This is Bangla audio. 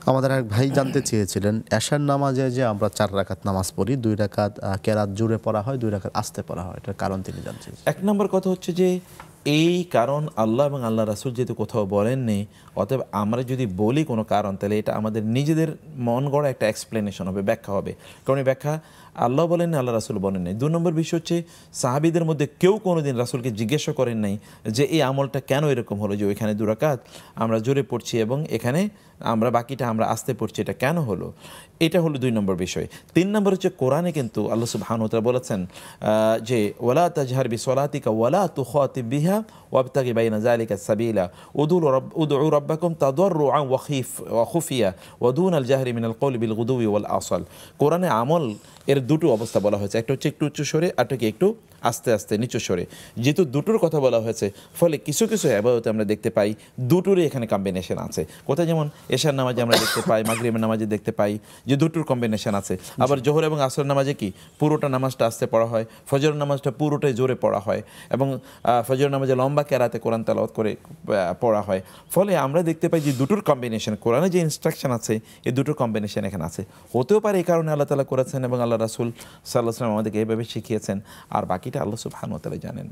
আমাদের এক ভাই জানতে চেয়েছিলেন এশার নামাজে যে আমরা 4 রাকাত নামাজ পড়ি, 2 রাকাত কেরাত জুড়ে পড়া হয়, 2 রাকাত আস্তে পড়া হয়, এটার কারণ তিনি জানতে চেয়েছেন। এক নম্বর কথা হচ্ছে যে এই কারণ আল্লাহ এবং আল্লাহ রাসূল যেহেতু কোথাও বলেননি, অতএব আমরা যদি বলি কোনো কারণ, তাহলে এটা আমাদের নিজেদের মন গড়া একটা এক্সপ্লেনেশন হবে, ব্যাখ্যা হবে। কারণ এই ব্যাখ্যা আল্লাহ বলেননি, আল্লাহ রাসূল বলেননি। 2 নম্বর বিষয় হচ্ছে সাহাবীদের মধ্যে কেউ কোনোদিন রাসূলকে জিজ্ঞাসা করেন নাই যে এই আমলটা কেন এরকম হলো, যে ওইখানে 2 রাকাত আমরা জোরে পড়ছি এবং এখানে আমরা বাকিটা আমরা আস্তে পড়ছি, এটা কেন হলো। এটা হলো 2 নম্বর বিষয়। 3 নম্বর হচ্ছে কোরআনে কিন্তু আল্লাহ সুবহানাহু ওয়া তাআলা বলেছেন যে ওয়ালা তাজহার বিসলাতিকা ওয়ালা তুখাতিব বিহা ওয়াবতাগি বাইনা যালিকা সাবিলা উদউ রাব্বাকুম তাদাররুআন ওয়া খুফিয়া ওয়া দুনাল জাহরি মিনাল কওলি বিল গুদুই ওয়াল আসল। কোরআনে আমল এর 2টো অবস্থা বলা হয়েছে, একটা হচ্ছে একটু উচ্চ স্বরে, আরটা কি একটু আস্তে আস্তে নিচু স্বরে। যেহেতু 2টোর কথা বলা হয়েছে, ফলে কিছু কিছু ইবাদতে আমরা দেখতে পাই 2টোরই এখানে কম্বিনেশন আছে। কোথায় যেমন এশার নামাজে আমরা দেখতে পাই, মাগরিবের নামাজে দেখতে পাই যে 2টোর কম্বিনেশন আছে। আবার জোহর এবং আসর নামাজে কি পুরোটা নামাজটা আস্তে পড়া হয়, ফজর নামাজটা পুরোটাই জোরে পড়া হয়, এবং ফজর নামাজে লম্বা কেরাতে কোরআন তেলাওয়াত করে পড়া হয়। ফলে আমরা দেখতে পাই যে 2টোর কম্বিনেশন, কোরআনে যে ইনস্ট্রাকশন আছে এই 2টোর কম্বিনেশন এখানে আছে। হতেও পারে এই কারণে আল্লাহ তাআলা করেছেন এবং আল্লাহ রাসূল সাল্লাল্লাহু আলাইহি ওয়াসাল্লাম আমাদেরকে এইভাবে শিখিয়েছেন, আর বাকিটা আল্লাহ সুবহানাহু ওয়া তাআলা জানেন।